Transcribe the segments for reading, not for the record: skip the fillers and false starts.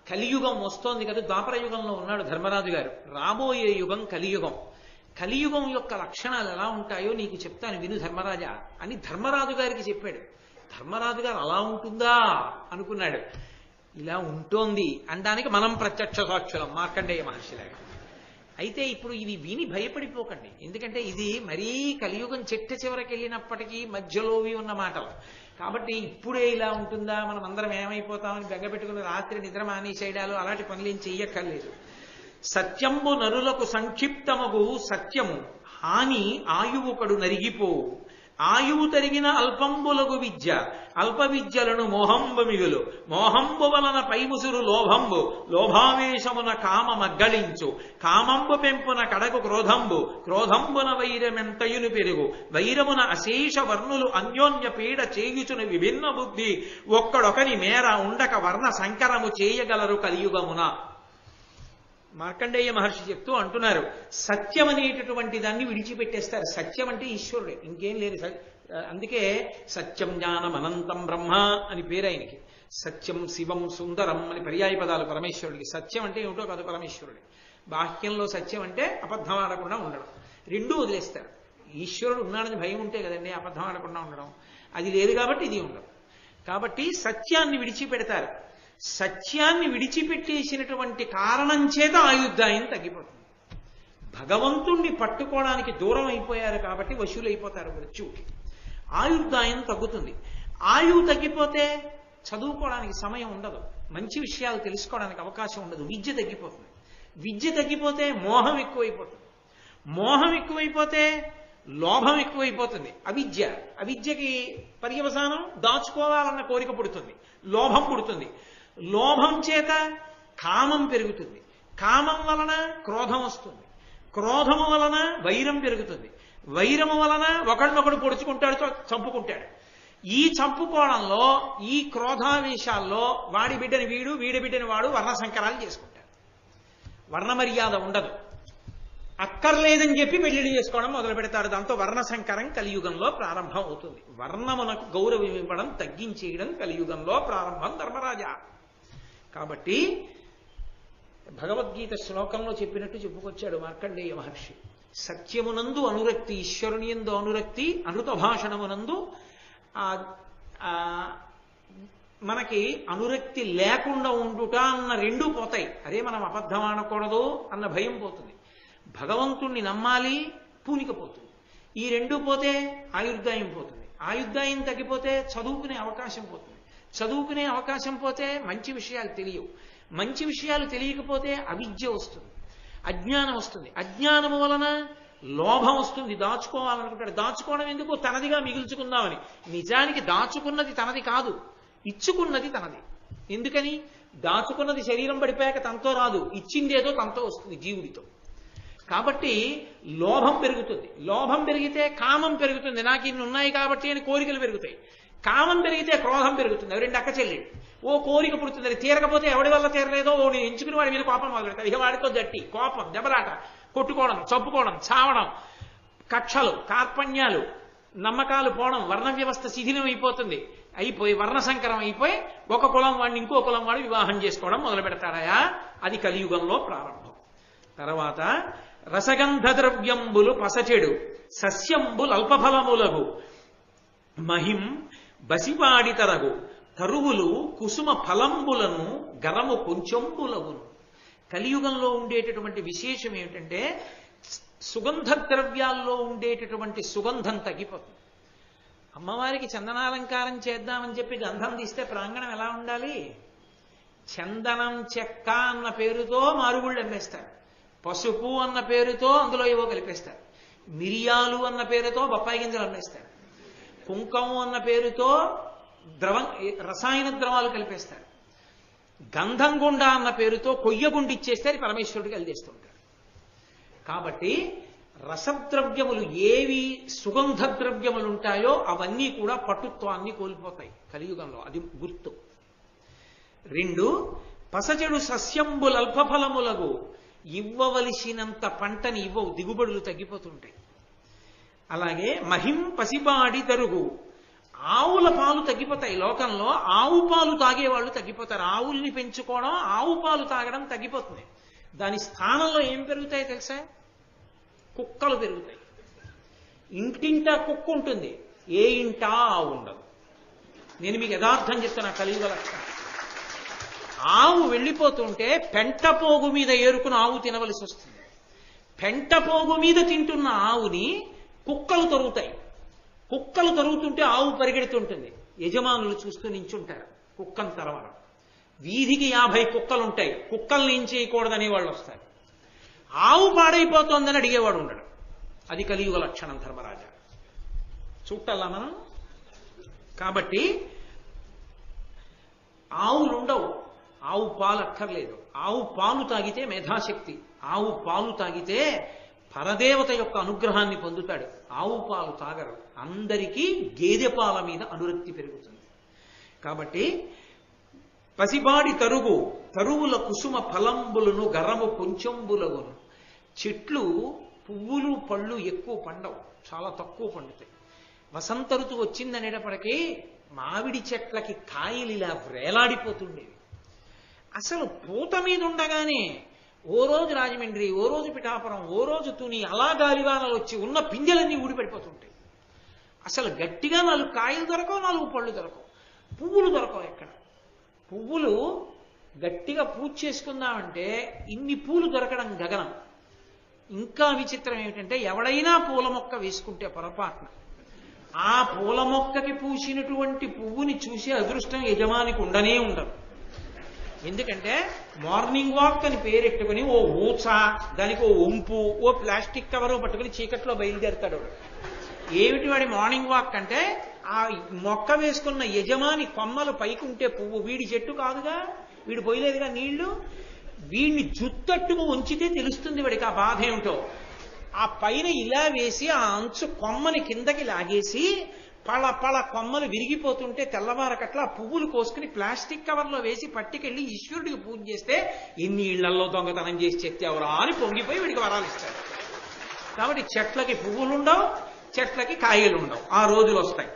కలియుగం వస్తోంది కదా, ద్వాపర యుగంలో ఉన్నాడు ధర్మరాజు గారు. రాబోయే యుగం కలియుగం. కలియుగం యొక్క లక్షణాలు ఎలా ఉంటాయో నీకు చెప్తాను విను ధర్మరాజా అని ధర్మరాజు గారికి చెప్పాడు. ధర్మరాజు గారు అలా ఉంటుందా అనుకున్నాడు. ఇలా ఉంటోంది అనడానికి మనం ప్రత్యక్ష సాక్షులం మార్కండేయ మహర్షిలాగా. అయితే ఇప్పుడు ఇది విని భయపడిపోకండి, ఎందుకంటే ఇది మరీ కలియుగం చెట్ట చివరికి వెళ్ళినప్పటికీ మధ్యలోవి ఉన్న మాటలు కాబట్టి ఇప్పుడే ఇలా ఉంటుందా, మనం అందరం ఏమైపోతామని బెగ్గబెట్టుకుని రాత్రి నిద్ర మానేసేయడాలు అలాంటి పనులు ఏం చెయ్యక్కర్లేదు. సత్యంబు నరులకు సంక్షిప్తమగు సత్యము హాని ఆయువు కడు నరిగిపోవు. ఆయువు తరిగిన అల్పంబులగు విద్య అల్ప విద్యలను మోహంబు మిగులు. మోహంబు వలన పైముసురు లోభంబు లోభావేశమున కామ మగ్గళించు. కామంబు పెంపున కడకు క్రోధంబు క్రోధంబున వైరమెంతయును పెరుగు. వైరమున అశేష వర్ణులు అన్యోన్య పీడ చేయుచున విభిన్న బుద్ధి. ఒక్కడొకని మేర ఉండక వర్ణ సంకరము చేయగలరు కలియుగమున. మార్కండేయ మహర్షి చెప్తూ అంటున్నారు, సత్యం అనేటటువంటి దాన్ని విడిచిపెట్టేస్తారు. సత్యం అంటే ఈశ్వరుడే, ఇంకేం లేదు. అందుకే సత్యం జ్ఞానం అనంతం బ్రహ్మ అని పేరు ఆయనకి. సత్యం శివం సుందరం అని పర్యాయ పదాలు పరమేశ్వరుడికి. సత్యం అంటే ఏమిటో కాదు పరమేశ్వరుడి. బాహ్యంలో సత్యం అంటే అబద్ధం ఆడకుండా ఉండడం. రెండూ వదిలేస్తారు. ఈశ్వరుడు ఉన్నాడని భయం ఉంటే కదండి అబద్ధం ఆడకుండా ఉండడం. అది లేదు కాబట్టి ఇది ఉండదు. కాబట్టి సత్యాన్ని విడిచిపెడతారు. సత్యాన్ని విడిచిపెట్టేసినటువంటి కారణం చేత ఆయుద్ధాయం తగ్గిపోతుంది. భగవంతుణ్ణి పట్టుకోవడానికి దూరం అయిపోయారు కాబట్టి వశులైపోతారు మృత్యువుకి. ఆయుర్దాయం తగ్గుతుంది. ఆయువు తగ్గిపోతే చదువుకోవడానికి సమయం ఉండదు, మంచి విషయాలు తెలుసుకోవడానికి అవకాశం ఉండదు, విద్య తగ్గిపోతుంది. విద్య తగ్గిపోతే మోహం ఎక్కువైపోతుంది. మోహం ఎక్కువైపోతే లోభం ఎక్కువైపోతుంది. అవిద్యకి పర్యవసానం దాచుకోవాలన్న కోరిక పుడుతుంది, లోభం పుడుతుంది. లోభం చేత కామం పెరుగుతుంది. కామం వలన క్రోధం వస్తుంది. క్రోధము వలన వైరం పెరుగుతుంది. వైరము వలన ఒకడినొకడు పొడుచుకుంటాడు, చంపుకుంటాడు. ఈ చంపుకోవడంలో ఈ క్రోధావేశాల్లో వాడి బిడ్డని వీడు, వీడి బిడ్డని వాడు వర్ణ సంకరాలు చేసుకుంటారు. వర్ణ మర్యాద ఉండదు. అక్కర్లేదని చెప్పి పెళ్లిళ్ళు చేసుకోవడం మొదలు పెడతారు. దాంతో వర్ణ సంకరం కలియుగంలో ప్రారంభం అవుతుంది. వర్ణమునకు గౌరవం ఇవ్వడం తగ్గించేయడం కలియుగంలో ప్రారంభం ధర్మరాజా. కాబట్టి భగవద్గీత శ్లోకంలో చెప్పినట్టు చెప్పుకొచ్చాడు మార్కండేయ మహర్షి. సత్యమునందు అనురక్తి, ఈశ్వరుని యందు అనురక్తి, అనృత భాషణమునందు మనకి అనురక్తి లేకుండా ఉండుట అన్న రెండూ పోతాయి. అదే మనం అబద్ధం ఆడకూడదు అన్న భయం పోతుంది. భగవంతుణ్ణి నమ్మాలి, పూనిక పోతుంది. ఈ రెండూ పోతే ఆయుర్దాయం పోతుంది. ఆయుర్దాయం తగ్గిపోతే చదువుకునే అవకాశం పోతుంది. చదువుకునే అవకాశం పోతే మంచి విషయాలు తెలియవు. మంచి విషయాలు తెలియకపోతే అవిద్య వస్తుంది, అజ్ఞానం వస్తుంది. అజ్ఞానము వలన లోభం వస్తుంది, దాచుకోవాలనుకుంటాడు. దాచుకోవడం ఎందుకు? తనదిగా మిగుల్చుకుందామని. నిజానికి దాచుకున్నది తనది కాదు, ఇచ్చుకున్నది తనది. ఎందుకని? దాచుకున్నది శరీరం పడిపోయాక తనతో రాదు, ఇచ్చిందేదో తనతో వస్తుంది జీవుడితో. కాబట్టి లోభం పెరుగుతుంది. లోభం పెరిగితే కామం పెరుగుతుంది. నాకు ఇన్ని ఉన్నాయి కాబట్టి అని కోరికలు పెరుగుతాయి. కామం పెరిగితే క్రోధం పెరుగుతుంది. అవి రెండు అక్క చెల్లి. ఓ కోరిక పుడుతుంది, అది తీరకపోతే ఎవడి వల్ల తీరలేదో ఓ నేను ఎంచుకుని వాడి మీద కోపం మొదలు పెడతాడు. ఇక వాడితో జట్టి, కోపం, దెబ్బలాట, కొట్టుకోవడం, చంపుకోవడం, చావడం, కక్షలు, కార్పణ్యాలు, నమ్మకాలు పోవడం, వర్ణ వ్యవస్థ శిథిలం అయిపోతుంది. అయిపోయి వర్ణ సంకరం అయిపోయి ఒక కులం వాడిని ఇంకో కులం వాడు వివాహం చేసుకోవడం మొదలు పెడతాడయా. అది కలియుగంలో ప్రారంభం. తర్వాత రసగంధ ద్రవ్యంబులు పసచెడు సస్యంబులు అల్పఫలములగు. మహిం బసిపాడితరగు తరువులు కుసుమ ఫలంబులను గరము కొంచెంబులగును. కలియుగంలో ఉండేటటువంటి విశేషం ఏమిటంటే సుగంధ ద్రవ్యాల్లో ఉండేటటువంటి సుగంధం తగ్గిపోతుంది. అమ్మవారికి చందనాలంకారం చేద్దామని చెప్పి గంధం తీస్తే ప్రాంగణం ఎలా ఉండాలి? చందనం చెక్క అన్న పేరుతో మారుగుళ్ళు అమ్మేస్తారు. పసుపు అన్న పేరుతో అందులో ఏవో కలిపేస్తారు. మిరియాలు అన్న పేరుతో బొప్పాయి గింజలు అమ్మేస్తారు. కుంకము అన్న పేరుతో రసాయన ద్రవాలు కలిపేస్తారు. గంధం గుండ అన్న పేరుతో కొయ్య గుండి ఇచ్చేస్తే అది పరమేశ్వరుడికి కలిదేస్తుంటారు. కాబట్టి రసద్రవ్యములు ఏవి సుగంధ ద్రవ్యములు ఉంటాయో అవన్నీ కూడా పటుత్వాన్ని కోల్పోతాయి కలియుగంలో. అది గుర్తు. రెండు, పసచెడు సస్యంబులు అల్పఫలములగు. ఇవ్వవలసినంత పంటని ఇవ్వవు, దిగుబడులు తగ్గిపోతుంటాయి. అలాగే మహిం పసిబాడి తరుగు. ఆవుల పాలు తగ్గిపోతాయి లోకంలో. ఆవు పాలు తాగేవాళ్ళు తగ్గిపోతారు. ఆవుల్ని పెంచుకోవడం, ఆవు పాలు తాగడం తగ్గిపోతుంది. దాని స్థానంలో ఏం పెరుగుతాయి తెలుసా? కుక్కలు పెరుగుతాయి. ఇంటింటా కుక్క ఉంటుంది, ఏ ఇంటా ఆవు ఉండదు. నేను మీకు యథార్థం చెప్తున్నా, కలియుగ లక్షణం. ఆవు వెళ్ళిపోతుంటే పెంటపోగు మీద ఏరుకుని ఆవు తినవలసి వస్తుంది. పెంటపోగు మీద తింటున్న ఆవుని కుక్కలు తరుగుతాయి. కుక్కలు తరుగుతుంటే ఆవు పరిగెడుతుంటుంది. యజమానులు చూస్తూ నించుంటారు కుక్కను తరవడం. వీధికి 50 కుక్కలుంటాయి. కుక్కల్ని ఏం చేయకూడదనే వాళ్ళు వస్తారు. ఆవు పాడైపోతోందని అడిగేవాడు ఉండడు. అది కలియుగ లక్షణం ధర్మరాజా. చూడాలా మనం? కాబట్టి ఆవులు ఉండవు, ఆవు పాలు అక్కర్లేదు. ఆవు పాలు తాగితే మేధాశక్తి, ఆవు పాలు తాగితే పరదేవత యొక్క అనుగ్రహాన్ని పొందుతాడు. ఆవు పాలు తాగరు. అందరికీ గేదె పాల మీద అనురక్తి పెరుగుతుంది. కాబట్టి పసిబాడి తరుగు తరువుల కుసుమ ఫలంబులను గరము కొంచెంబులగును. చెట్లు పువ్వులు పళ్ళు ఎక్కువ పండవు, చాలా తక్కువ పండుతాయి. వసంత ఋతువు వచ్చిందనేటప్పటికీ మామిడి చెట్లకి కాయలు ఇలా వేలాడిపోతుండేవి. అసలు పూత మీద ఉండగానే ఓ రోజు రాజమండ్రి, ఓ రోజు పిఠాపురం, ఓ రోజు తుని, అలా గాలివానలు వచ్చి ఉన్న పిందెలన్నీ ఊడిపడిపోతుంటాయి. అసలు గట్టిగా 4 కాయలు దొరకవు, 4 పళ్ళు దొరకవు, పువ్వులు దొరకవు. ఎక్కడ పువ్వులు గట్టిగా పూజ చేసుకుందామంటే ఇన్ని పూలు దొరకడం గగనం. ఇంకా విచిత్రం ఏమిటంటే, ఎవడైనా పూల మొక్క వేసుకుంటే పొరపాటున ఆ పూల మొక్కకి పూసినటువంటి పువ్వుని చూసే అదృష్టం యజమానికి ఉండనే ఉండదు. ఎందుకంటే మార్నింగ్ వాక్ అని పేరెట్టుకుని ఓ ఊచ, దానికి ఓ వంపు, ఓ ప్లాస్టిక్ కవరు పట్టుకుని చీకట్లో బయలుదేరుతాడు. ఏమిటి వాడి మార్నింగ్ వాక్ అంటే, ఆ మొక్క వేసుకున్న యజమాని కొమ్మలు పైకుంటే పువ్వు, వీడి చెట్టు కాదుగా, వీడు పోయలేదుగా నీళ్లు, వీడిని జుత్తట్టుకు ఉంచితే తెలుస్తుంది వాడికి ఆ బాధ ఏమిటో. ఆ పైన ఇలా వేసి ఆ అంచు కొమ్మని కిందకి లాగేసి పళ పళ కొమ్మలు విరిగిపోతుంటే తెల్లవారకట్లా పువ్వులు కోసుకుని ప్లాస్టిక్ కవర్లో వేసి పట్టుకెళ్ళి ఈశ్వరుడికి పూజ చేస్తే ఇన్ని ఇళ్లలో దొంగతనం చేసి చెత్తేవరా అని పొంగిపోయి వీడికి వరాలు ఇస్తాడు. కాబట్టి చెట్లకి పువ్వులుండవు, చెట్లకి కాయలుండవు, ఆ రోజులు వస్తాయి.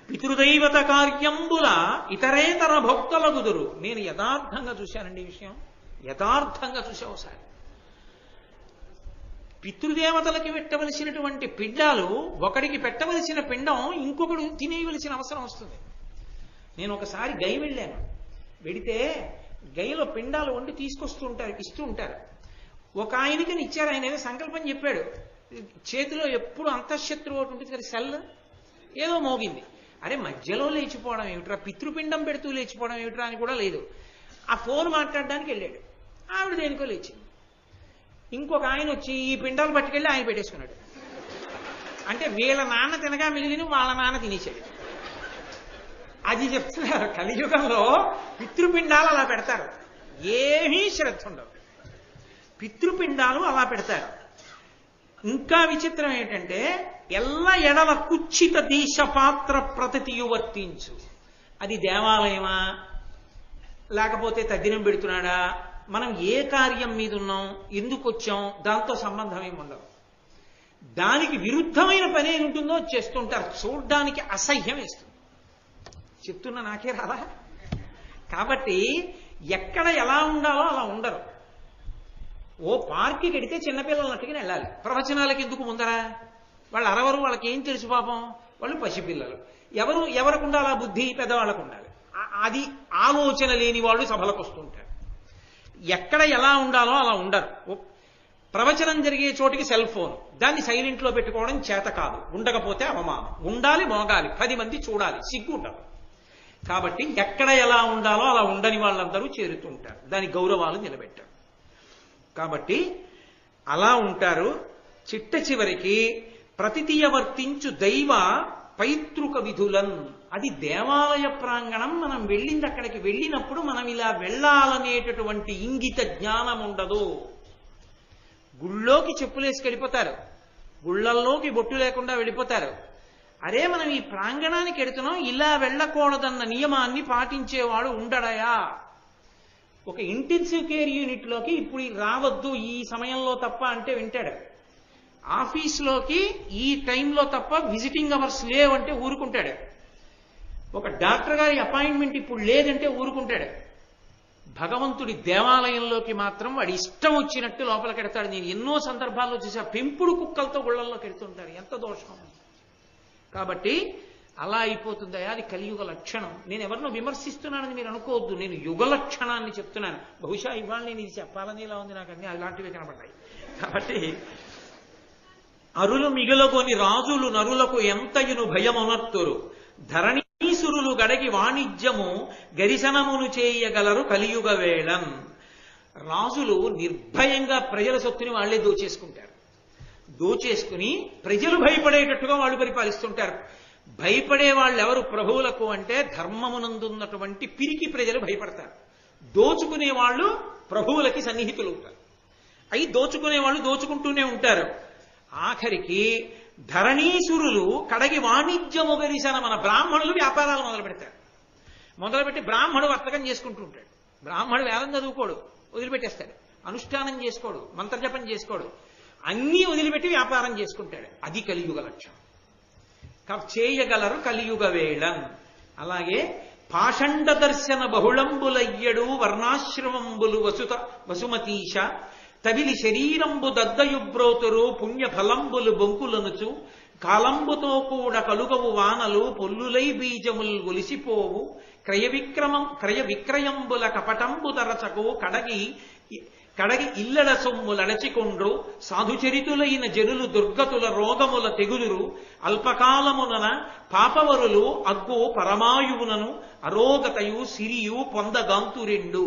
పితృదైవత కార్యంబుల ఇతరేతర భక్తుల గుదురు. నేను యథార్థంగా చూశానండి ఈ విషయం, యథార్థంగా చూసా. ఒకసారి పితృదేవతలకి పెట్టవలసినటువంటి పిండాలు ఒకడికి పెట్టవలసిన పిండం ఇంకొకడు తినేయవలసిన అవసరం వస్తుంది. నేను ఒకసారి గై వెళ్ళాను. వెడితే గైలో పిండాలు వండి తీసుకొస్తూ ఉంటారు, ఇస్తూ ఉంటారు. ఒక ఆయనకి ఇచ్చారు. ఆయన ఏదో సంకల్పం చెప్పాడు. చేతిలో ఎప్పుడు అంతఃశత్రువు ఒకటి ఉంటుంది కదా, సెల్ ఏదో మోగింది. అరే మధ్యలో లేచిపోవడం ఏమిట్రా, పితృపిండం పెడుతూ లేచిపోవడం ఏమిట్రా అని కూడా లేదు. ఆ ఫోన్ మాట్లాడడానికి వెళ్ళాడు. ఆవిడ దేనికో లేచింది. ఇంకొక ఆయన వచ్చి ఈ పిండాలు పట్టుకెళ్ళి ఆయన పెట్టేసుకున్నాడు. అంటే వీళ్ళ నాన్న తినగా మిగిలిన వాళ్ళ నాన్న తినేసాడు. అది చెప్తున్నారు, కలియుగంలో పితృపిండాలు అలా పెడతారు. ఏమీ శ్రద్ధ ఉండవు, పితృపిండాలు అలా పెడతారు. ఇంకా విచిత్రం ఏంటంటే, ఎల్ల ఎడల కుచ్చిత దేశ పాత్ర ప్రతియు వర్తించు. అది దేవాలయమా లేకపోతే తద్దినం పెడుతున్నాడా, మనం ఏ కార్యం మీద ఉన్నాం, ఎందుకు వచ్చాం, దాంతో సంబంధం ఏమి ఉండదు. దానికి విరుద్ధమైన పని ఏమి ఉంటుందో చేస్తుంటారు. చూడ్డానికి అసహ్యం వేస్తుంది. చెప్తున్నా నాకే రాదా? కాబట్టి ఎక్కడ ఎలా ఉండాలో అలా ఉండరు. ఓ పార్క్కి వెడితే చిన్నపిల్లలు అట్టుకుని వెళ్ళాలి. ప్రవచనాలకు ఎందుకు ముందరా? వాళ్ళు అరవరు, వాళ్ళకి ఏం తెలుసు పాపం, వాళ్ళు పసిపిల్లలు. ఎవరికి ఉండాలి ఆ బుద్ధి? పెద్దవాళ్ళకు ఉండాలి. అది ఆలోచన లేని వాళ్ళు సభలకు వస్తుంటారు. ఎక్కడ ఎలా ఉండాలో అలా ఉండరు. ప్రవచనం జరిగే చోటికి సెల్ ఫోన్, దాన్ని సైలెంట్లో పెట్టుకోవడం చేత కాదు, ఉండకపోతే అవమానం. ఉండాలి, మోగాలి, 10 మంది చూడాలి, సిగ్గు ఉండదు. కాబట్టి ఎక్కడ ఎలా ఉండాలో అలా ఉండని వాళ్ళందరూ చేరుతుంటారు, దాని గౌరవాలు నిలబెట్టారు. కాబట్టి అలా ఉంటారు. చిట్ట చివరికి ప్రతితీయ వర్తించు దైవ పైతృక విధులన్. అది దేవాలయ ప్రాంగణం. మనం వెళ్ళింది అక్కడికి వెళ్ళినప్పుడు మనం ఇలా వెళ్ళాలనేటటువంటి ఇంగిత జ్ఞానం ఉండదు. గుళ్ళోకి చెప్పులేసి వెళ్ళిపోతారు, గుళ్ళల్లోకి బొట్టు లేకుండా వెళ్ళిపోతారు. అరే మనం ఈ ప్రాంగణానికి వెడుతున్నాం, ఇలా వెళ్ళకూడదన్న నియమాన్ని పాటించేవాడు ఉండడయా? ఒక ఇంటెన్సివ్ కేర్ యూనిట్లోకి ఇప్పుడు రావద్దు ఈ సమయంలో తప్ప అంటే వింటాడు. ఆఫీస్లోకి ఈ టైంలో తప్ప విజిటింగ్ అవర్స్ లేవంటే ఊరుకుంటాడు. ఒక డాక్టర్ గారి అపాయింట్మెంట్ ఇప్పుడు లేదంటే ఊరుకుంటాడు. భగవంతుడి దేవాలయంలోకి మాత్రం వాడి ఇష్టం వచ్చినట్టు లోపలికి ఎడతాడు. నేను ఎన్నో సందర్భాల్లో చూసా, పెంపుడు కుక్కలతో గుళ్ళల్లోకి ఎడుతుంటారు. ఎంత దోషం! కాబట్టి అలా అయిపోతుందా, అది కలియుగ లక్షణం. నేను ఎవరినో విమర్శిస్తున్నానని మీరు అనుకోవద్దు, నేను యుగ లక్షణాన్ని చెప్తున్నాను. బహుశా ఇవాళ నేను ఇది చెప్పాలని ఇలా ఉంది, నాకు అన్ని అలాంటివి కనబడ్డాయి. కాబట్టి అరులు మిగులగొని రాజులు నరులకు ఎంతయును భయమునర్తురు, ధరణీసురులు గడగి వాణిజ్యము గరిశనమును చేయగలరు కలియుగ వేళన్. రాజులు నిర్భయంగా ప్రజల సొత్తుని వాళ్లే దోచేసుకుంటారు. దోచేసుకుని ప్రజలు భయపడేటట్టుగా వాళ్ళు పరిపాలిస్తుంటారు. భయపడే వాళ్ళు ఎవరు ప్రభువులకు అంటే ధర్మమునందున్నటువంటి పిరికి ప్రజలు భయపడతారు. దోచుకునే వాళ్ళు ప్రభువులకి సన్నిహితులు అవుతారు. అయి దోచుకునే వాళ్ళు దోచుకుంటూనే ఉంటారు. ఆఖరికి ధరణీసురులు కడగి వాణిజ్యము గరిసన మన బ్రాహ్మణులు వ్యాపారాలు మొదలు పెడతారు. మొదలుపెట్టి బ్రాహ్మణుడు వర్తకం చేసుకుంటూ ఉంటాడు. బ్రాహ్మణుడు వేదం చదువుకోడు, వదిలిపెట్టేస్తాడు. అనుష్ఠానం చేసుకోడు, మంత్రజపం చేసుకోడు, అన్నీ వదిలిపెట్టి వ్యాపారం చేసుకుంటాడు. అది కలియుగ లక్ష్యం. చేయగలరు కలియుగ వేళన్. అలాగే పాషండ దర్శన బహుళంబులయ్యడు వర్ణాశ్రమంబులు వసుమతీశ తవిలి శరీరంబు దద్దయుబ్రోతురు పుణ్య ఫలంబులు బొంకులనుచు కాలంబుతో కూడా కలుగవు వానలు పొల్లులై బీజములు ఒలిసిపోవు క్రయ విక్రయంబుల కపటంబు తరచకు కడగి ఇల్లడ సొమ్ములడచికొండ్రు సాధుచరితులైన జనులు దుర్గతుల రోగముల తెగులురు అల్పకాలమునన పాపవరులు అగ్గు పరమాయువునను అరోగతయు సిరియు పొందగాంతురెండు.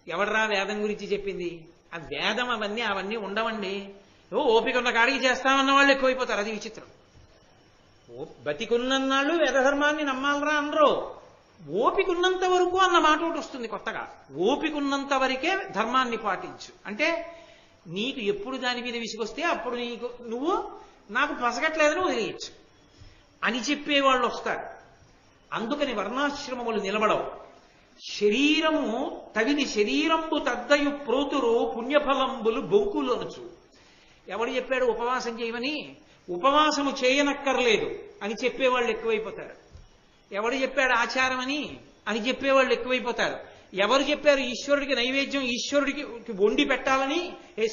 ఎవడ్రా వేదం గురించి చెప్పింది? ఆ వేదం అవన్నీ ఉండవండి. ఓపిక ఉన్న కాడికి చేస్తామన్న వాళ్ళు ఎక్కువైపోతారు. అది విచిత్రం. బతికున్నన్నాళ్ళు వేదధర్మాన్ని నమ్మాలరా అనరు. ఓపికున్నంత వరకు అన్న మాట ఒకటి వస్తుంది కొత్తగా. ఓపికున్నంత వరకే ధర్మాన్ని పాటించు అంటే నీకు ఎప్పుడు దాని మీద విసిగొస్తే అప్పుడు నువ్వు నాకు పసగట్లేదని వదిలేయచ్చు అని చెప్పేవాళ్ళు వస్తారు. అందుకని వర్ణాశ్రమములు నిలబడవు. శరీరము తవిని శరీరంబు తద్దయు ప్రోతురు పుణ్యఫలంబులు బొంకులొనచు. ఎవడు చెప్పాడు ఉపవాసం చేయమని? ఉపవాసము చేయనక్కర్లేదు అని చెప్పేవాళ్ళు ఎక్కువైపోతారు. ఎవడు చెప్పాడు ఆచారం అని చెప్పేవాళ్ళు ఎక్కువైపోతారు. ఎవరు చెప్పారు ఈశ్వరుడికి నైవేద్యం ఈశ్వరుడికి వండి పెట్టాలని?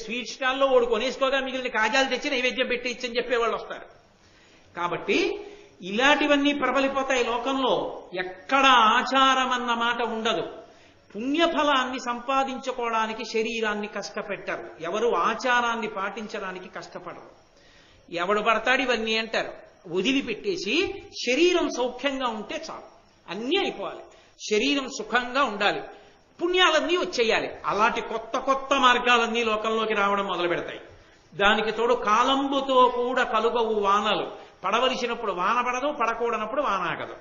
స్వీట్ స్టాల్లో ఓడి కొనేసుకోగా మిగిలిన కాజాలు తెచ్చి నైవేద్యం పెట్టించని చెప్పేవాళ్ళు వస్తారు. కాబట్టి ఇలాంటివన్నీ ప్రబలిపోతాయి లోకంలో. ఎక్కడ ఆచారం అన్న మాట ఉండదు. పుణ్యఫలాన్ని సంపాదించుకోవడానికి శరీరాన్ని కష్టపెట్టారు. ఎవరు ఆచారాన్ని పాటించడానికి కష్టపడరు. ఎవడు పడతాడు ఇవన్నీ అంటారు. వదిలిపెట్టేసి శరీరం సౌఖ్యంగా ఉంటే చాలు, అన్నీ అయిపోవాలి. శరీరం సుఖంగా ఉండాలి, పుణ్యాలన్నీ వచ్చేయాలి. అలాంటి కొత్త కొత్త మార్గాలన్నీ లోకంలోకి రావడం మొదలు పెడతాయి. దానికి తోడు కాలంబుతో కూడా కలుగవు వానలు. పడవలసినప్పుడు వాన పడదు, పడకూడనప్పుడు వాన ఆగదు.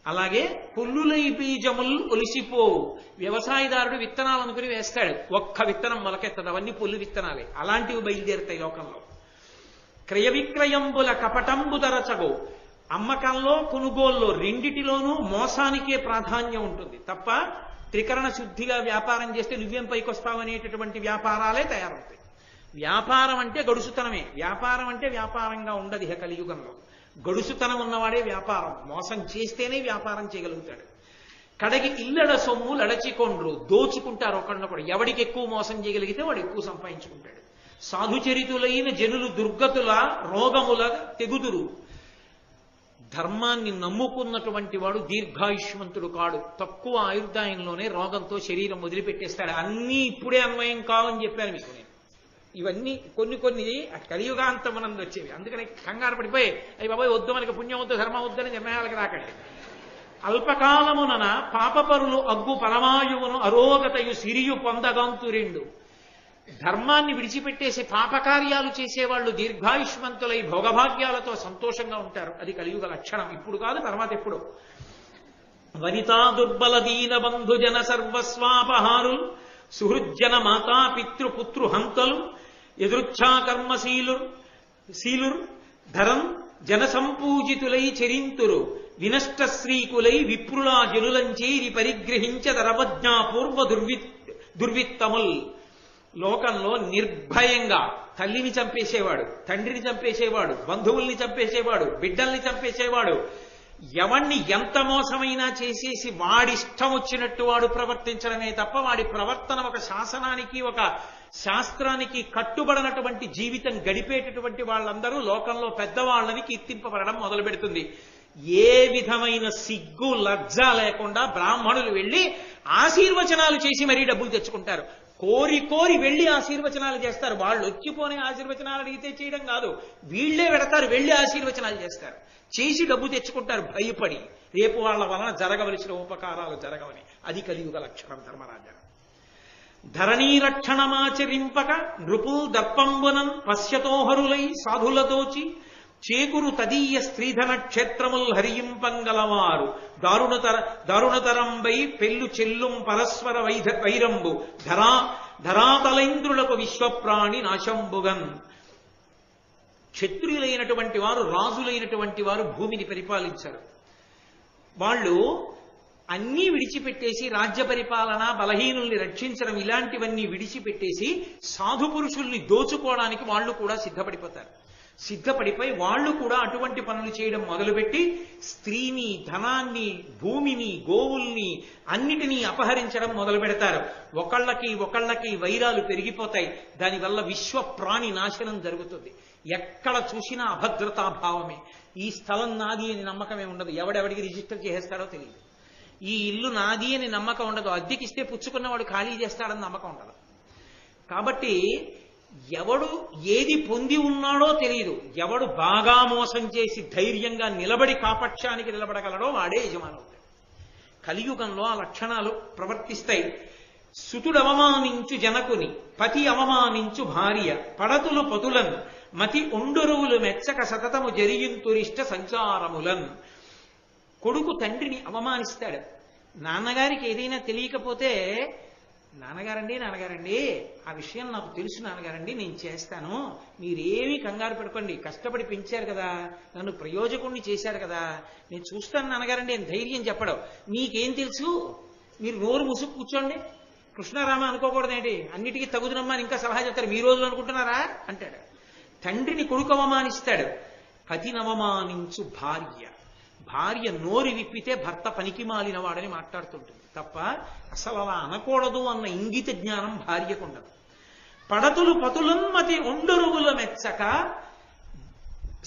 అలాగే పుల్లులై బీజములు ఒలిసిపోవు. వ్యవసాయదారుడు విత్తనాలు అనుకుని వేస్తాడు, ఒక్క విత్తనం మొలకెత్తదు, అవన్నీ పుల్లు విత్తనాలే. అలాంటివి బయలుదేరుతాయి లోకంలో. క్రయ విక్రయంబుల కపటంబు తరచగు. అమ్మకంలో కొనుగోల్లో రెండిటిలోనూ మోసానికే ప్రాధాన్యం ఉంటుంది తప్ప త్రికరణ శుద్ధిగా వ్యాపారం చేస్తే నువ్వేం పైకొస్తావనేటటువంటి వ్యాపారాలే తయారవుతాయి. వ్యాపారం అంటే గడుసుతనమే. వ్యాపారం అంటే వ్యాపారంగా ఉండదు ఇహ కలియుగంలో. గడుసుతనం ఉన్నవాడే వ్యాపారం. మోసం చేస్తేనే వ్యాపారం చేయగలుగుతాడు. కడగి ఇల్లడ సొమ్ము లడచికొండ్రు. దోచుకుంటారు ఒకళ్ళొకడు. ఎవడికి ఎక్కువ మోసం చేయగలిగితే వాడు ఎక్కువ సంపాదించుకుంటాడు. సాధుచరితులైన జనులు దుర్గతుల రోగముల తెగుదురు. ధర్మాన్ని నమ్ముకున్నటువంటి వాడు దీర్ఘాయుష్మంతుడు కాడు. తక్కువ ఆయుర్దాయంలోనే రోగంతో శరీరం వదిలిపెట్టేస్తాడు. అన్నీ ఇప్పుడే అన్వయం కావని చెప్పాను మీకు నేను. ఇవన్నీ కొన్ని కలియుగాంతమనందు వచ్చేవి. అందుకని కంగారు పడిపోయి అయ్యి బాబాయ్ వద్దు, మనకి పుణ్యం వద్దు, ధర్మం వద్దని నిర్ణయాలకు రాకండి. అల్పకాలమునన పాపపరులు అగ్గు పరమాయువును అరోగతయు సిరియు పొందగాంతురెండు. ధర్మాన్ని విడిచిపెట్టేసి పాపకార్యాలు చేసేవాళ్ళు దీర్ఘాయుష్మంతులై భోగభాగ్యాలతో సంతోషంగా ఉంటారు. అది కలియుగ లక్షణం. ఇప్పుడు కాదు, తర్వాత ఎప్పుడు. వనితా దుర్బల దీన బంధుజన సర్వస్వాపహారులు సుహృజ్జన మాతా పితృపుత్రు హంతలు ఎదురుచ్ఛాకర్మశీలుర్ ధరం జనసంపూజితులై చరింతురు వినష్ట శ్రీకులై విప్రులా జనులంచేరి పరిగ్రహించదరవజ్ఞాపూర్వ దుర్విత్తముల్. లోకంలో నిర్భయంగా తల్లిని చంపేసేవాడు, తండ్రిని చంపేసేవాడు, బంధువుల్ని చంపేసేవాడు, బిడ్డల్ని చంపేసేవాడు, ఎవణ్ణి ఎంత మోసమైనా చేసేసి వాడిష్టం వచ్చినట్టు వాడు ప్రవర్తించడమే తప్ప వాడి ప్రవర్తన ఒక శాసనానికి ఒక శాస్త్రానికి కట్టుబడినటువంటి జీవితం గడిపేటటువంటి వాళ్ళందరూ లోకంలో పెద్దవాళ్ళని కీర్తింపబడడం మొదలు పెడుతుంది. ఏ విధమైన సిగ్గు లజ్జ లేకుండా బ్రాహ్మణులు వెళ్ళి ఆశీర్వచనాలు చేసి మరీ డబ్బులు తెచ్చుకుంటారు. కోరి కోరి వెళ్ళి ఆశీర్వచనాలు చేస్తారు. వాళ్ళు వచ్చిపోనే ఆశీర్వచనాలు అడిగితే చేయడం కాదు, వీళ్లే పెడతారు, వెళ్ళి ఆశీర్వచనాలు చేస్తారు, చేసి డబ్బు తెచ్చుకుంటారు భయపడి, రేపు వాళ్ళ వలన జరగవలసిన ఉపకారాలు జరగవని. అది కలియుగ లక్షణం ధర్మరాజ. ధరణీ రక్షణమాచరింపక నృపుల్ దర్పంబునన్ పశ్యతోహరులై సాధులతోచి చేకురు తదీయ స్త్రీధన క్షేత్రముల్ హరియింపంగలవారు దారుణతరంబై పెళ్ళు చెల్లుం పరస్పర వైరంబు ధరాతలైంద్రులకు విశ్వప్రాణి నాశంబుగన్. క్షత్రియులైనటువంటి వారు, రాజులైనటువంటి వారు భూమిని పరిపాలించారు. వాళ్ళు అన్నీ విడిచిపెట్టేసి రాజ్య పరిపాలన, బలహీనుల్ని రక్షించడం ఇలాంటివన్నీ విడిచిపెట్టేసి సాధు పురుషుల్ని దోచుకోవడానికి వాళ్ళు కూడా సిద్ధపడిపోయి వాళ్ళు కూడా అటువంటి పనులు చేయడం మొదలుపెట్టి స్త్రీని, ధనాన్ని, భూమిని, గోవుల్ని అన్నిటినీ అపహరించడం మొదలు పెడతారు. ఒకళ్ళకి వైరాలు పెరిగిపోతాయి. దానివల్ల విశ్వ ప్రాణి నాశనం జరుగుతుంది. ఎక్కడ చూసినా అభద్రతాభావమే. ఈ స్థలం నాది అని నమ్మకమే ఉండదు. ఎవడెవడికి రిజిస్టర్ చేసేస్తాడో తెలియదు. ఈ ఇల్లు నాది అని నమ్మకం ఉండదు. అద్దెకిస్తే పుచ్చుకున్నవాడు ఖాళీ చేస్తాడని నమ్మకం ఉండదు. కాబట్టి ఎవడు ఏది పొంది ఉన్నాడో తెలియదు. ఎవడు బాగా మోసం చేసి ధైర్యంగా నిలబడి కాపక్షానికి నిలబడగలడో వాడే యజమానవుతాడు. కలియుగంలో ఆ లక్షణాలు ప్రవర్తిస్తాయి. సుతుడు అవమానించు జనకుని, పతి అవమానించు భార్య, పడతులు పతులన్ మతి ఒండరువులు మెచ్చక సతతము జరిగింతురిష్ట సంచారములన్. కొడుకు తండ్రిని అవమానిస్తాడు. నాన్నగారికి ఏదైనా తెలియకపోతే, నాన్నగారండి ఆ విషయం నాకు తెలుసు నాన్నగారండి, నేను చేస్తాను, మీరేమీ కంగారు పడుకోండి, కష్టపడి పెంచారు కదా, నన్ను ప్రయోజకుణ్ణి చేశారు కదా, నేను చూస్తాను నాన్నగారండి అని ధైర్యం చెప్పడం. మీకేం తెలుసు, మీరు నోరు ముసుగు కూర్చోండి, కృష్ణారామ అనుకోకూడదేంటి, అన్నిటికీ తగుదునమ్మని ఇంకా సలహా చెప్తారు, మీ రోజులు అనుకుంటున్నారా అంటాడు. తండ్రిని కొడుకు అవమానిస్తాడు. పతినవమానించు భార్య నోరు విప్పితే భర్త పనికి మాలిన వాడని మాట్లాడుతుంటుంది తప్ప అసలు అలా అనకూడదు అన్న ఇంగిత జ్ఞానం భార్యకు ఉండదు. పడతులు పతులన్మతి ఒండరువుల మెచ్చక,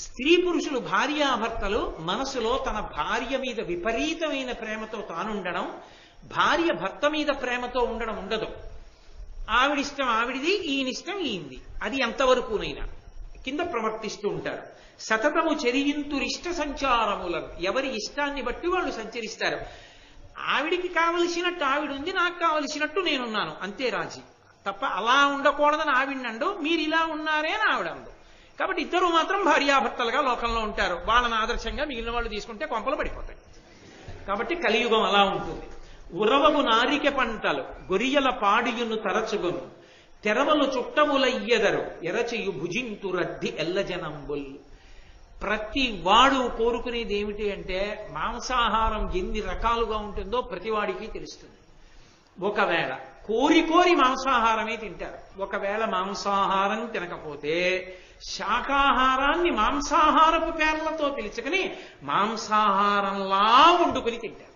స్త్రీ పురుషులు భార్యాభర్తలు మనసులో తన భార్య మీద విపరీతమైన ప్రేమతో తానుండడం, భార్య భర్త మీద ప్రేమతో ఉండడం ఉండదు. ఆవిడిష్టం ఆవిడిది, ఈయనిష్టం ఈయంది, అది ఎంతవరకునైనా కింద ప్రవర్తిస్తూ ఉంటారు. సతతము చెరియింతురిష్ట సంచారములను, ఎవరి ఇష్టాన్ని బట్టి వాళ్ళు సంచరిస్తారు. ఆవిడికి కావలసినట్టు ఆవిడుంది, నాకు కావలసినట్టు నేనున్నాను, అంతే రాజీ. తప్ప అలా ఉండకూడదని ఆవిడండు, మీరు ఇలా ఉన్నారే అని ఆవిడందు. కాబట్టి ఇద్దరు మాత్రం భార్యాభర్తలుగా లోకంలో ఉంటారు. వాళ్ళని ఆదర్శంగా మిగిలిన వాళ్ళు తీసుకుంటే కొంపలు పడిపోతాయి. కాబట్టి కలియుగం అలా ఉంటుంది. ఉరవగు నారిక పంటలు గొరియల పాడియును తరచుగును, తెరవలు చుట్టములయ్యెదరు ఎరచియు భుజింతు రద్ది ఎల్లజనంబుల్. ప్రతి వాడు కోరుకునేది ఏమిటి అంటే, మాంసాహారం ఎన్ని రకాలుగా ఉంటుందో ప్రతివాడికి తెలుస్తుంది. ఒకవేళ కోరి మాంసాహారమే తింటారు. ఒకవేళ మాంసాహారం తినకపోతే శాకాహారాన్ని మాంసాహారపు పేర్లతో పిలుచుకుని మాంసాహారంలా వండుకుని తింటారు.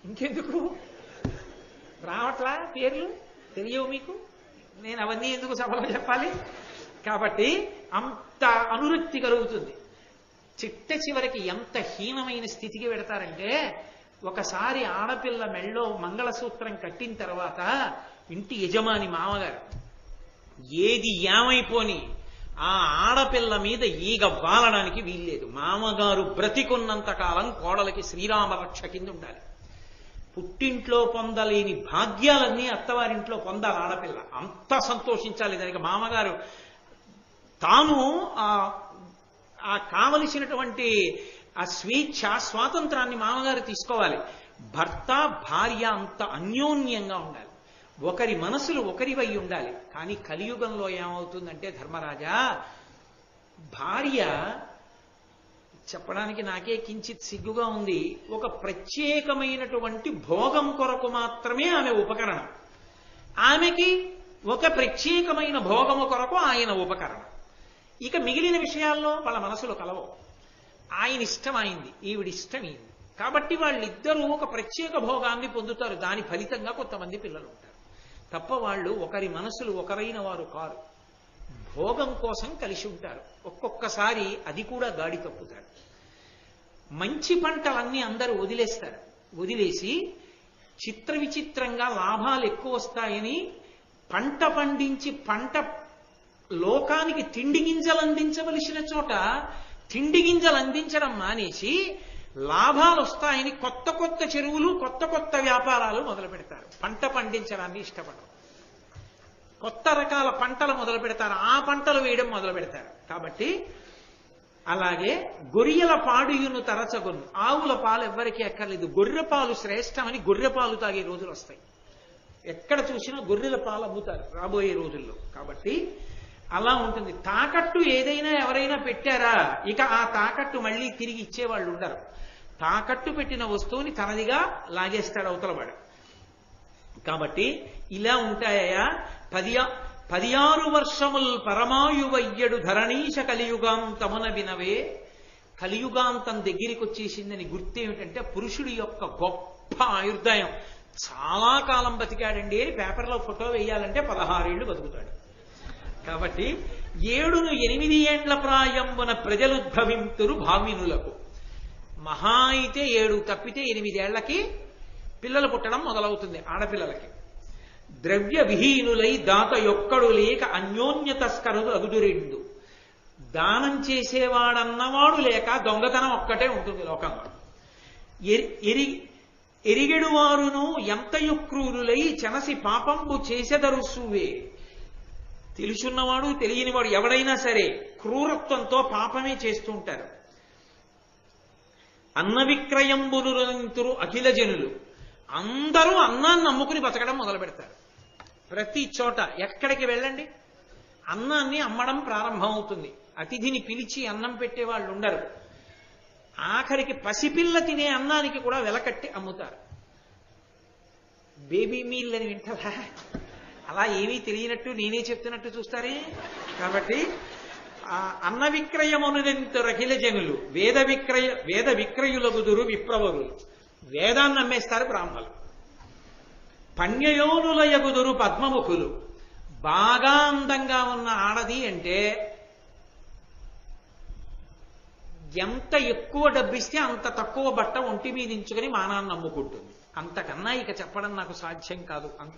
ఇంకెందుకు రావట్లా పేర్లు తెలియవు మీకు, నేను అవన్నీ ఎందుకు సభలో చెప్పాలి? కాబట్టి అంత అనురక్తి కలుగుతుంది. చివరికి ఎంత హీనమైన స్థితికి పెడతారంటే, ఒకసారి ఆడపిల్ల మెళ్ళో మంగళసూత్రం కట్టిన తర్వాత ఇంటి యజమాని మామగారు ఏది ఏమైపోని ఆ ఆడపిల్ల మీద ఈగ వాలడానికి వీల్లేదు. మామగారు బ్రతికున్నంత కాలం కోడలకి శ్రీరామ రక్ష కింద ఉండాలి. పుట్టింట్లో పొందలేని భాగ్యాలన్నీ అత్తవారింట్లో పొందాలి ఆడపిల్ల. అంత సంతోషించాలి. దానికి మామగారు తాను ఆ కావలసినటువంటి ఆ స్వేచ్ఛ, స్వాతంత్రాన్ని మామగారు తీసుకోవాలి. భర్త భార్య అంత అన్యోన్యంగా ఉండాలి. ఒకరి మనసులు ఒకరివై ఉండాలి. కానీ కలియుగంలో ఏమవుతుందంటే ధర్మరాజా, భార్య చెప్పడానికి నాకే కించిత్ సిగ్గుగా ఉంది, ఒక ప్రత్యేకమైనటువంటి భోగం కొరకు మాత్రమే ఆమె ఉపకరణం. ఆమెకి ఒక ప్రత్యేకమైన భోగము కొరకు ఆయన ఉపకరణం. ఇక మిగిలిన విషయాల్లో వాళ్ళ మనసులో కలవు. ఆయన ఇష్టం అయింది, ఈవిడిష్టం అయింది. కాబట్టి వాళ్ళిద్దరూ ఒక ప్రత్యేక భోగాన్ని పొందుతారు. దాని ఫలితంగా కొంతమంది పిల్లలు ఉంటారు తప్ప వాళ్ళు ఒకరి మనసులు ఒకరైన వారు కారు. భోగం కోసం కలిసి ఉంటారు. ఒక్కొక్కసారి అది కూడా గాడి తప్పుతారు. మంచి పంటలన్నీ అందరూ వదిలేస్తారు. వదిలేసి చిత్ర విచిత్రంగా లాభాలు ఎక్కువ వస్తాయని పంట పండించి పంట లోకానికి తిండి గింజలు అందించవలసిన చోట తిండి గింజలు అందించడం మానేసి లాభాలు వస్తాయని కొత్త కొత్త చెరువులు కొత్త కొత్త వ్యాపారాలు మొదలు పెడతారు. పంట పండించడాన్ని ఇష్టపడరు. కొత్త రకాల పంటలు మొదలు పెడతారు. ఆ పంటలు వేయడం మొదలు పెడతారు. కాబట్టి అలాగే గొర్రెల పాడుయును తరచగొను. ఆవుల పాలు ఎవ్వరికీ ఎక్కర్లేదు. గొర్రె పాలు శ్రేష్టమని గొర్రె పాలు తాగే రోజులు వస్తాయి. ఎక్కడ చూసినా గొర్రెల పాలు అమ్ముతారు రాబోయే రోజుల్లో. కాబట్టి అలా ఉంటుంది. తాకట్టు ఏదైనా ఎవరైనా పెట్టారా ఇక ఆ తాకట్టు మళ్ళీ తిరిగి ఇచ్చేవాళ్ళు ఉండరు. తాకట్టు పెట్టిన వస్తువుని తనదిగా లాగేస్తాడు అవతలవాడు. కాబట్టి ఇలా ఉంటాయా 16 వర్షముల్ పరమాయువయ్యడు ధరణీశ కలియుగాంతమున వినవే. కలియుగాంతం దగ్గరికి వచ్చేసిందని గుర్తేమిటంటే పురుషుడి యొక్క గొప్ప ఆయుర్దాయం. చాలా కాలం బతికాడండి అని పేపర్లో ఫోటో వేయాలంటే 16 ఏళ్లు బతుకుతాడు. కాబట్టి 7-8 ఏండ్ల ప్రాయంబున ప్రజలుద్భవింతురు భావినులకు. మహా అయితే 7 తప్పితే 8 ఏళ్లకి పిల్లలు పుట్టడం మొదలవుతుంది ఆడపిల్లలకి. ద్రవ్య విహీనులై దాత యొక్కడు లేక అన్యోన్య తస్కరులు అగుదురెండు. దానం చేసేవాడన్నవాడు లేక దొంగతనం ఒక్కటే ఉంటుంది లోకంలో. ఎరిగెడు వారును ఎంతయు క్రూరులై చెనసి పాపంబు చేసెదరుసువే. తెలుసున్నవాడు తెలియనివాడు ఎవడైనా సరే క్రూరత్వంతో పాపమే చేస్తూ ఉంటారు. అన్న విక్రయంబులు అఖిల జనులు అందరూ అన్నాన్ని నమ్ముకుని బతకడం మొదలు పెడతారు. ప్రతి చోట ఎక్కడికి వెళ్ళండి అన్నాన్ని అమ్మడం ప్రారంభమవుతుంది. అతిథిని పిలిచి అన్నం పెట్టే వాళ్ళు ఉండరు. ఆఖరికి పసిపిల్ల తినే అన్నానికి కూడా వెలకట్టి అమ్ముతారు. బేబీ మీల్ అని వింటారా? అలా ఏమీ తెలియనట్టు నేనే చెప్తున్నట్టు చూస్తారే. కాబట్టి అన్న విక్రయమునంతు రఖిల జనులు వేద విక్రయులగుదురు విప్రవరులు. వేదాన్ని అమ్మేస్తారు బ్రాహ్మలు. పణ్యయోనులయగుదురు పద్మముఖులు. బాగా అందంగా ఉన్న ఆడది అంటే ఎంత ఎక్కువ డబ్బిస్తే అంత తక్కువ బట్ట ఒంటి మీద ఇంచుకొని మానాన్ని అమ్ముకుంటుంది. అంతకన్నా ఇక చెప్పడం నాకు సాధ్యం కాదు. అంత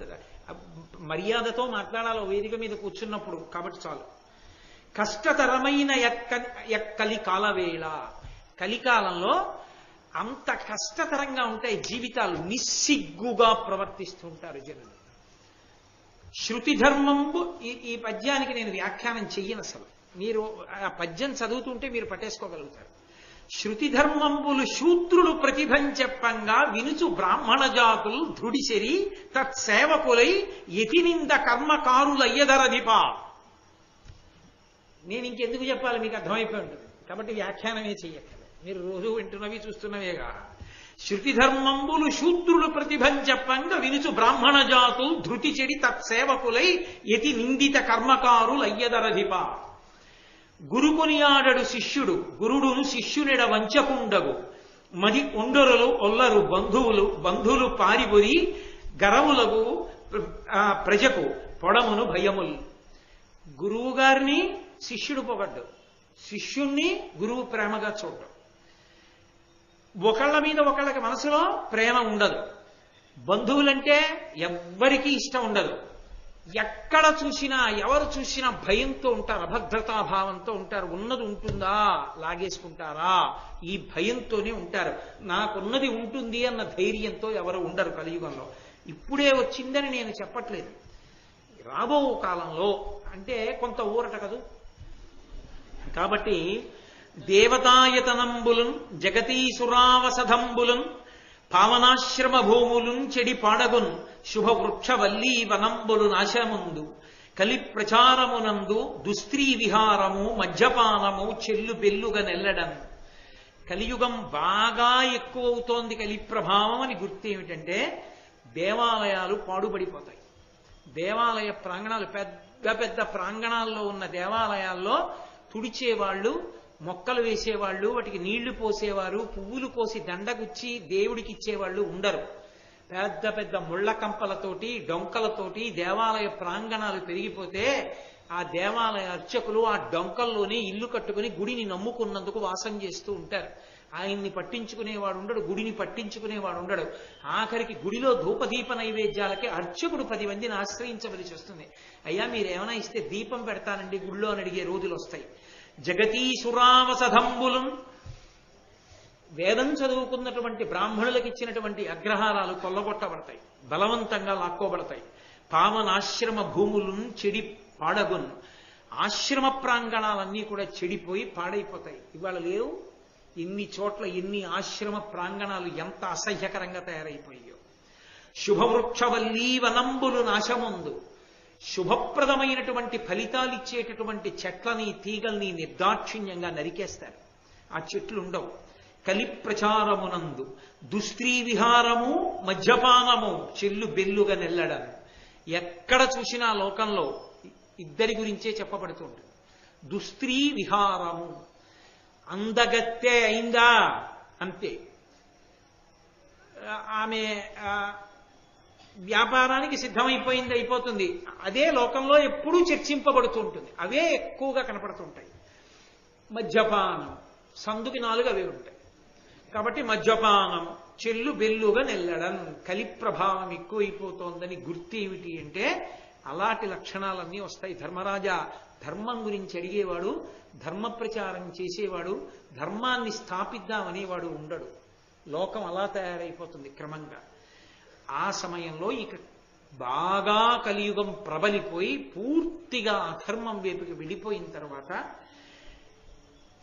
మర్యాదతో మాట్లాడాలో వేదిక మీద కూర్చున్నప్పుడు. కాబట్టి చాలు. కష్టతరమైన ఎక్కలి కాలవేళ. కలికాలంలో అంత కష్టతరంగా ఉంటాయి జీవితాలు. నిస్సిగ్గుగా ప్రవర్తిస్తూ ఉంటారు జనులు. శృతి ధర్మంబు ఈ పద్యానికి నేను వ్యాఖ్యానం చెయ్యను అసలు. మీరు ఆ పద్యం చదువుతుంటే మీరు పట్టేసుకోగలుగుతారు. శృతి ధర్మంబులు శూద్రులు ప్రతిభం చెప్పంగా వినుచు బ్రాహ్మణ జాతులు ధృడిసెరి తత్సేవకులై యతినింద కర్మకారులయ్యదరధిప. నేను ఇంకెందుకు చెప్పాలి, మీకు అర్థమైపోయి ఉంటుంది. కాబట్టి వ్యాఖ్యానమే చెయ్యక్కర్లేదు. మీరు రోజు వింటున్నవి చూస్తున్నవేగా. శృతి ధర్మంబులు శూద్రులు ప్రతిభం చెప్పంగా వినుచు బ్రాహ్మణ జాతులు ధృతి చెడి తత్సేవకులై యతి నిందిత కర్మకారులయ్యదరధిప. గురుకొనియాడడు శిష్యుడు గురుడును శిష్యునిడ వంచకుండగు. మది ఒండరులు ఒల్లరు బంధువులు పారిబొరి గరవులకు ప్రజకు పొడమును భయములు. గురువు గారిని శిష్యుడు పొగడ్డు, శిష్యుణ్ణి గురువు ప్రేమగా చూడడం. ఒకళ్ళ మీద ఒకళ్ళకి మనసులో ప్రేమ ఉండదు. బంధువులంటే ఎవ్వరికీ ఇష్టం ఉండదు. ఎక్కడ చూసినా ఎవరు చూసినా భయంతో ఉంటారు, అభద్రతాభావంతో ఉంటారు. ఉన్నది ఉంటుందా, లాగేసుకుంటారా, ఈ భయంతోనే ఉంటారు. నాకున్నది ఉంటుంది అన్న ధైర్యంతో ఎవరు ఉండరు కలియుగంలో. ఇప్పుడే వచ్చిందని నేను చెప్పట్లేదు. రాబో కాలంలో అంటే కొంత ఊరట కదూ. కాబట్టి దేవతాయతనంబులున్ జగతీసురావసధంబులున్ పావనాశ్రమ భూములున్ చెడి పాడగున్ శుభవృక్షవల్లీ వనంబులు నాశముందు కలి ప్రచారమునందు దుస్త్రీ విహారము మద్యపానము చెల్లు బెల్లుగా నెల్లడం. కలియుగం బాగా ఎక్కువ అవుతోంది కలి ప్రభావం అని గుర్తు ఏమిటంటే దేవాలయాలు పాడుబడిపోతాయి. దేవాలయ ప్రాంగణాలు పెద్ద పెద్ద ప్రాంగణాల్లో ఉన్న దేవాలయాల్లో తుడిచేవాళ్ళు, మొక్కలు వేసేవాళ్ళు, వాటికి నీళ్లు పోసేవారు, పువ్వులు కోసి దండగుచ్చి దేవుడికి ఇచ్చేవాళ్ళు ఉండరు. పెద్ద పెద్ద ముళ్ళ కంపలతోటి డొంకలతోటి దేవాలయ ప్రాంగణాలు పెరిగిపోతే ఆ దేవాలయ అర్చకులు ఆ డొంకల్లోనే ఇల్లు కట్టుకుని గుడిని నమ్ముకున్నందుకు వాసం చేస్తూ ఉంటారు. ఆయన్ని పట్టించుకునేవాడు ఉండడు, గుడిని పట్టించుకునేవాడు ఉండడు. ఆఖరికి గుడిలో ధూపదీప నైవేద్యాలకి అర్చకుడు 10 మందిని ఆశ్రయించవలసి వస్తుంది. అయ్యా మీరేమైనా ఇస్తే దీపం పెడతానండి గుళ్ళో అని అడిగే రోజులు వస్తాయి. జగతీసురావసధంబులం, వేదం చదువుకున్నటువంటి బ్రాహ్మణులకు ఇచ్చినటువంటి అగ్రహారాలు కొల్లగొట్టబడతాయి, బలవంతంగా లాక్కోబడతాయి. పావనాశ్రమ భూములను చెడి పాడగున్, ఆశ్రమ ప్రాంగణాలన్నీ కూడా చెడిపోయి పాడైపోతాయి. ఇవాళ లేవు. ఎన్ని చోట్ల ఎన్ని ఆశ్రమ ప్రాంగణాలు ఎంత అసహ్యకరంగా తయారైపోయాయో. శుభవృక్షవల్లీ వనంబులు నాశముందు, శుభప్రదమైనటువంటి ఫలితాలిచ్చేటటువంటి చెట్లని తీగల్ని నిర్దాక్షిణ్యంగా నరికేస్తారు. ఆ చెట్లు ఉండవు. కలి ప్రచారమునందు దుస్త్రీ విహారము మద్యపానము చెల్లు బెల్లుగా నెల్లడం. ఎక్కడ చూసినా లోకంలో ఇద్దరి గురించే చెప్పబడుతుంటుంది. దుస్త్రీ విహారము, అందగత్తె అయిందా అంతే, ఆమె వ్యాపారానికి సిద్ధమైపోయింది అయిపోతుంది, అదే లోకంలో ఎప్పుడూ చర్చింపబడుతూ ఉంటుంది. అవే ఎక్కువగా కనపడుతుంటాయి. మద్యపానం, సందుకి 4 అవే ఉంటాయి. కాబట్టి మద్యపానం, చెల్లు బెల్లుగా నెల్లడం, కలి ప్రభావం ఎక్కువైపోతోందని గుర్తు ఏమిటి అంటే అలాంటి లక్షణాలన్నీ వస్తాయి. ధర్మరాజా, ధర్మం గురించి అడిగేవాడు, ధర్మ ప్రచారం చేసేవాడు, ధర్మాన్ని స్థాపిద్దామనేవాడు ఉండడు. లోకం అలా తయారైపోతుంది క్రమంగా. ఆ సమయంలో ఇక బాగా కలియుగం ప్రబలిపోయి పూర్తిగా అధర్మం వైపుకి వెళ్ళిపోయిన తర్వాత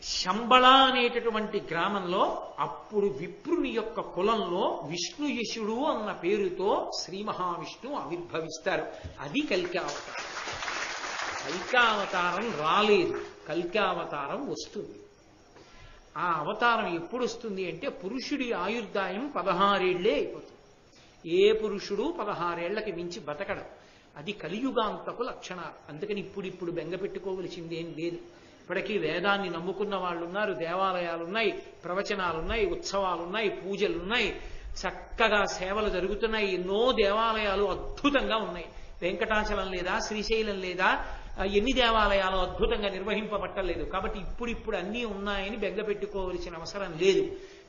శంబళ అనేటటువంటి గ్రామంలో అప్పుడు విప్రుని యొక్క కులంలో విష్ణుయశుడు అన్న పేరుతో శ్రీ మహావిష్ణువు ఆవిర్భవిస్తారు. అది కల్కావతారం. కల్కావతారం రాలేదు, కల్కావతారం వస్తుంది. ఆ అవతారం ఎప్పుడు వస్తుంది అంటే పురుషుడి ఆయుర్దాయం 16 ఏళ్లే అయిపోతుంది. ఏ పురుషుడు 16 ఏళ్లకి మించి బతకడం. అది కలియుగాంతకు లక్షణాలు. అందుకని ఇప్పుడు బెంగ పెట్టుకోవలసింది ఏం లేదు. ఇప్పటికీ వేదాన్ని నమ్ముకున్న వాళ్ళు ఉన్నారు, దేవాలయాలున్నాయి, ప్రవచనాలున్నాయి, ఉత్సవాలున్నాయి, పూజలున్నాయి, చక్కగా సేవలు జరుగుతున్నాయి. ఎన్నో దేవాలయాలు అద్భుతంగా ఉన్నాయి. వెంకటాచలం లేదా, శ్రీశైలం లేదా, ఎన్ని దేవాలయాలు అద్భుతంగా నిర్వహింపబట్టలేదు. కాబట్టి ఇప్పుడు అన్నీ ఉన్నాయని బెంగ పెట్టుకోవలసిన అవసరం లేదు.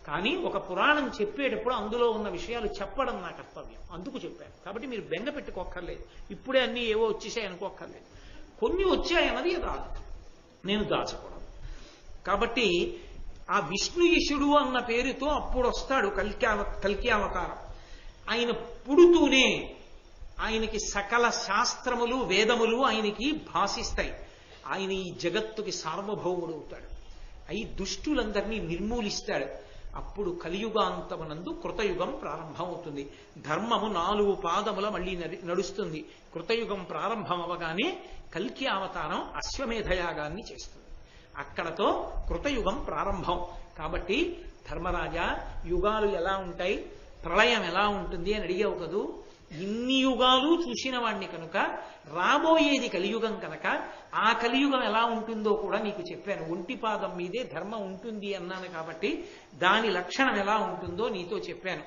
కానీ ఒక పురాణం చెప్పేటప్పుడు అందులో ఉన్న విషయాలు చెప్పడం నా కర్తవ్యం, అందుకు చెప్పాను. కాబట్టి మీరు బెంగ పెట్టుకోక్కర్లేదు. ఇప్పుడే అన్నీ ఏవో వచ్చేసాయి అనుకోక్కర్లేదు. కొన్ని వచ్చాయన్నది రాదు, నేను దాచకూడదు. కాబట్టి ఆ విష్ణుయశుడు అన్న పేరుతో అప్పుడు వస్తాడు కల్కి అవతారం. ఆయన పుడుతూనే ఆయనకి సకల శాస్త్రములు వేదములు ఆయనకి భాషిస్తాయి. ఆయన ఈ జగత్తుకి సార్వభౌముడు అవుతాడు. అయి దుష్టులందరినీ నిర్మూలిస్తాడు. అప్పుడు కలియుగాంతమునందు కృతయుగం ప్రారంభమవుతుంది. ధర్మము 4 పాదముల మళ్ళీ నడుస్తుంది. కృతయుగం ప్రారంభం అవగానే కల్కి అవతారం అశ్వమేధయాగాన్ని చేస్తుంది. అక్కడతో కృతయుగం ప్రారంభం. కాబట్టి ధర్మరాజా, యుగాలు ఎలా ఉంటాయి, ప్రళయం ఎలా ఉంటుంది అని అడిగావు కదూ. ఇన్ని యుగాలు చూసిన వాణ్ణి కనుక రాబోయేది కలియుగం కనుక ఆ కలియుగం ఎలా ఉంటుందో కూడా నీకు చెప్పాను. ఒంటి పాదం మీదే ధర్మం ఉంటుంది అన్నాను కాబట్టి దాని లక్షణం ఎలా ఉంటుందో నీతో చెప్పాను.